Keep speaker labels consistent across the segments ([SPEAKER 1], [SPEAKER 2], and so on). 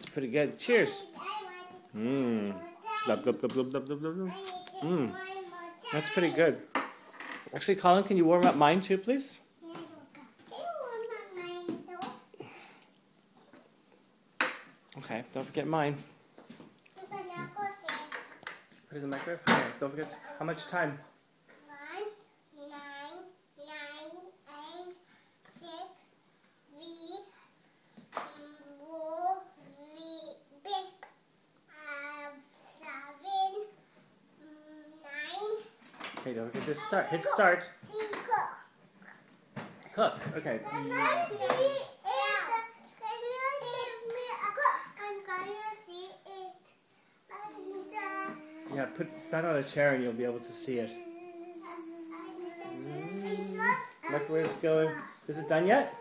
[SPEAKER 1] That's pretty good. Cheers. Mmm. Blub, blub, blub, blub, blub, blub, blub. Mmm. That's pretty good. Actually, Colin, can you warm up mine too, please? Okay, don't forget mine. Put it in the microwave. Okay, don't forget how much time?
[SPEAKER 2] 1, 9, 8, 6, 3, 4, 7, 9.
[SPEAKER 1] Okay, don't forget to start. Hit start. Cook. Okay. Yeah, stand on a chair and you'll be able to see it. Microwave's going. Is it done yet?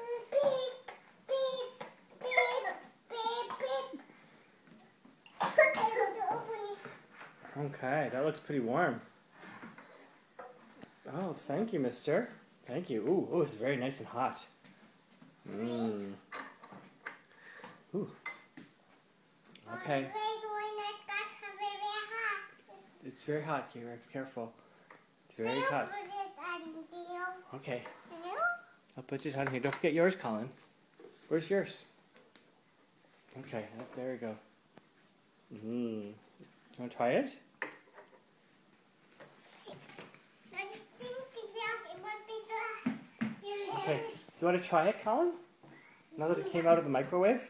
[SPEAKER 1] Okay, that looks pretty warm. Oh, thank you, mister. Thank you. Ooh, it's very nice and hot. Mmm. Ooh. Okay. It's very hot, Kira. Careful. It's very hot. Okay. I'll put it on here. Don't forget yours, Colin. Where's yours? Okay, there we go. Mmm. You want to try it? Okay. Do you want to try it, Colin? Now that it came out of the microwave?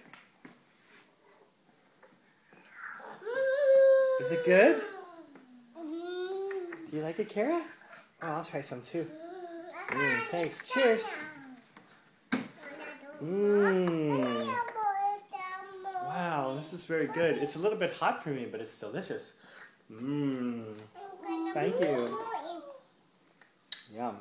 [SPEAKER 1] Is it good? Do you like it, Kira? Oh, I'll try some too. Thanks. Cheers. Wow, this is very good. It's a little bit hot for me, but it's delicious. Thank you. Yum.